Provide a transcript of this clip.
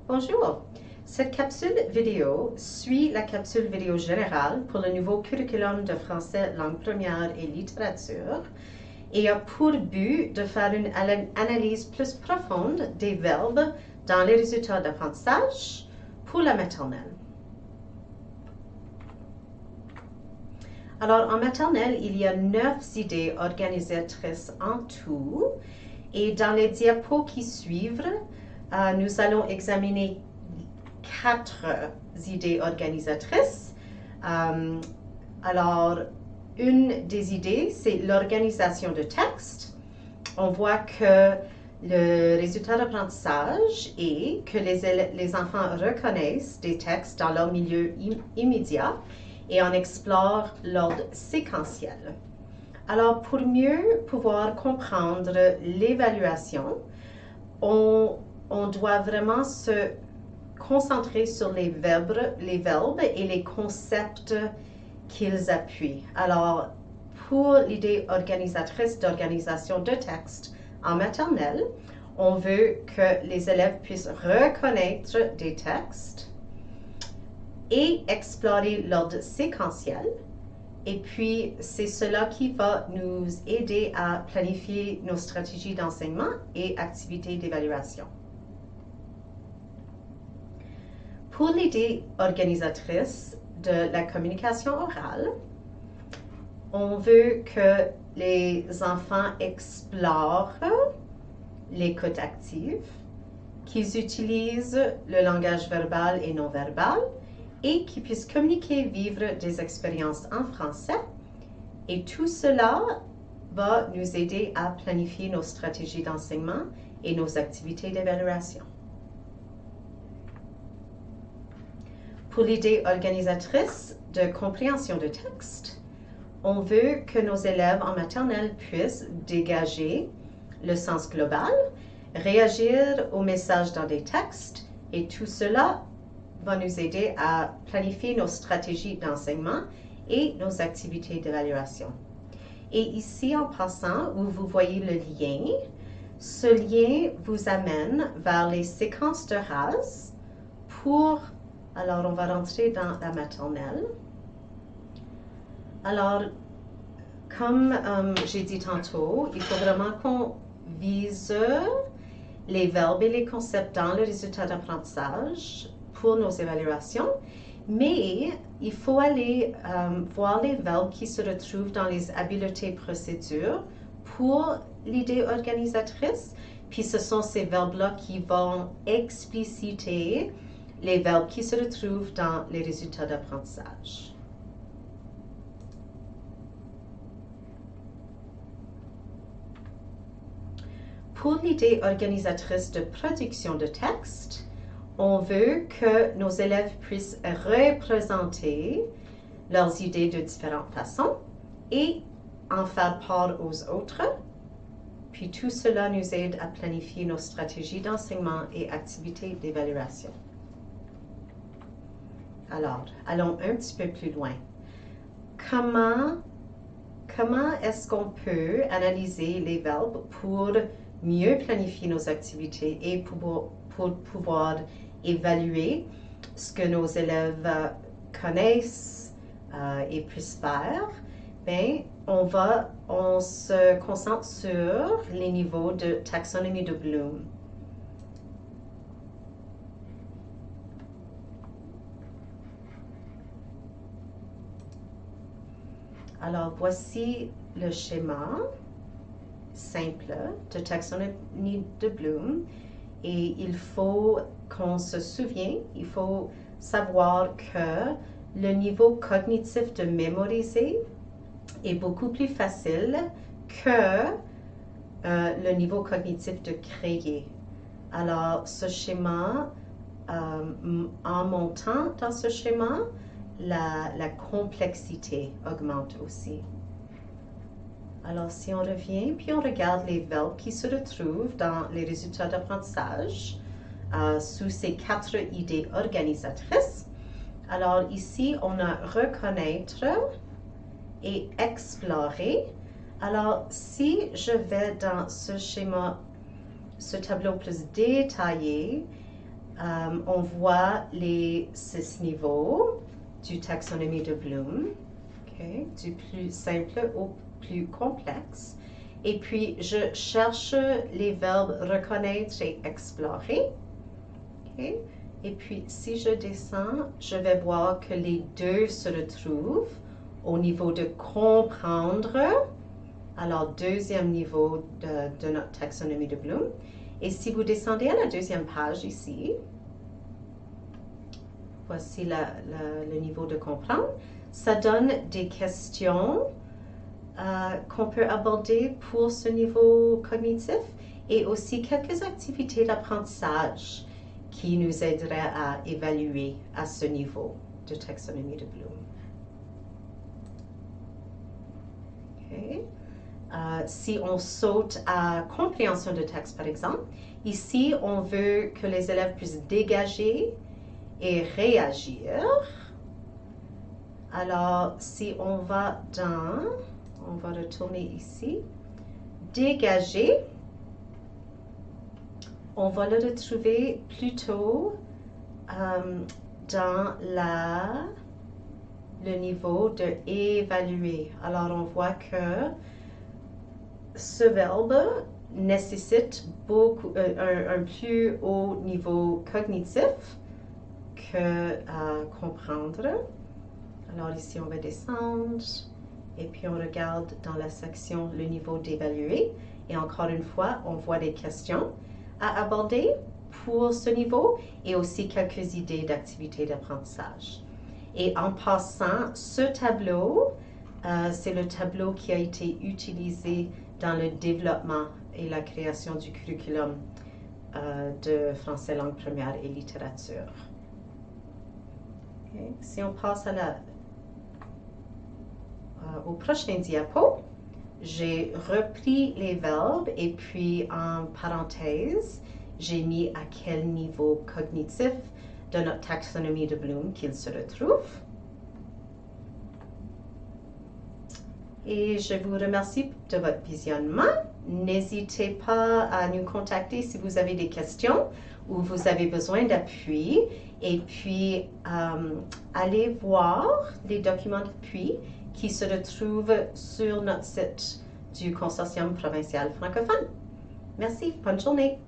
Bonjour. Cette capsule vidéo suit la capsule vidéo générale pour le nouveau curriculum de français langue première et littérature et a pour but de faire une analyse plus profonde des verbes dans les résultats d'apprentissage pour la maternelle. Alors, en maternelle, il y a 9 idées organisatrices en tout. Et dans les diapos qui suivent, nous allons examiner 4 idées organisatrices. Alors, une des idées, c'est l'organisation de texte. On voit que le résultat d'apprentissage est que les enfants reconnaissent des textes dans leur milieu immédiat et on explore l'ordre séquentiel. Alors, pour mieux pouvoir comprendre l'évaluation, on doit vraiment se concentrer sur les verbes et les concepts qu'ils appuient. Alors, pour l'idée organisatrice d'organisation de texte en maternelle, on veut que les élèves puissent reconnaître des textes et explorer l'ordre séquentiel. Et puis, c'est cela qui va nous aider à planifier nos stratégies d'enseignement et activités d'évaluation. Pour l'idée organisatrice de la communication orale, on veut que les enfants explorent l'écoute active, qu'ils utilisent le langage verbal et non verbal, et qui puissent communiquer, vivre des expériences en français. Et tout cela va nous aider à planifier nos stratégies d'enseignement et nos activités d'évaluation. Pour l'idée organisatrice de compréhension de texte, on veut que nos élèves en maternelle puissent dégager le sens global, réagir aux messages dans des textes, et tout cela va nous aider à planifier nos stratégies d'enseignement et nos activités d'évaluation. Et ici, en passant, où vous voyez le lien, ce lien vous amène vers les séquences de RAS pour... Alors, on va rentrer dans la maternelle. Alors, comme j'ai dit tantôt, il faut vraiment qu'on vise les verbes et les concepts dans le résultat d'apprentissage pour nos évaluations, mais il faut aller voir les verbes qui se retrouvent dans les habiletés procédures pour l'idée organisatrice, puis ce sont ces verbes-là qui vont expliciter les verbes qui se retrouvent dans les résultats d'apprentissage. Pour l'idée organisatrice de production de texte, on veut que nos élèves puissent représenter leurs idées de différentes façons et en faire part aux autres. Puis tout cela nous aide à planifier nos stratégies d'enseignement et activités d'évaluation. Alors, allons un petit peu plus loin. Comment est-ce qu'on peut analyser les verbes pour mieux planifier nos activités et pour pouvoir évaluer ce que nos élèves connaissent et puissent faire? Bien, on se concentre sur les niveaux de taxonomie de Bloom. Alors, voici le schéma simple de taxonomie de Bloom. Et il faut qu'on se souvienne, il faut savoir que le niveau cognitif de mémoriser est beaucoup plus facile que le niveau cognitif de créer. Alors, ce schéma, en montant dans ce schéma, la complexité augmente aussi. Alors, si on revient, puis on regarde les verbes qui se retrouvent dans les résultats d'apprentissage sous ces 4 idées organisatrices. Alors, ici, on a reconnaître et explorer. Alors, si je vais dans ce schéma, ce tableau plus détaillé, on voit les 6 niveaux du taxonomie de Bloom, okay, du plus simple au plus complexe. Et puis, je cherche les verbes reconnaître et explorer. Okay. Et puis, si je descends, je vais voir que les deux se retrouvent au niveau de comprendre. Alors, deuxième niveau de notre taxonomie de Bloom. Et si vous descendez à la deuxième page ici, voici le niveau de comprendre. Ça donne des questions qu'on peut aborder pour ce niveau cognitif et aussi quelques activités d'apprentissage qui nous aideraient à évaluer à ce niveau de taxonomie de Bloom. Okay. Si on saute à compréhension de texte, par exemple, ici, on veut que les élèves puissent dégager et réagir. Alors, si on va retourner ici, dégager, on va le retrouver plutôt dans le niveau de évaluer. Alors, on voit que ce verbe nécessite un plus haut niveau cognitif que comprendre. Alors ici, on va descendre et puis on regarde dans la section le niveau d'évaluer. Et encore une fois, on voit des questions à aborder pour ce niveau et aussi quelques idées d'activités d'apprentissage. Et en passant, ce tableau, c'est le tableau qui a été utilisé dans le développement et la création du curriculum de français langue première et littérature. Okay. Si on passe au prochain diapo, j'ai repris les verbes et puis en parenthèse, j'ai mis à quel niveau cognitif de notre taxonomie de Bloom qu'ils se retrouvent. Et je vous remercie de votre visionnement. N'hésitez pas à nous contacter si vous avez des questions ou vous avez besoin d'appui. Et puis, allez voir les documents d'appui qui se retrouvent sur notre site du Consortium provincial francophone. Merci, bonne journée.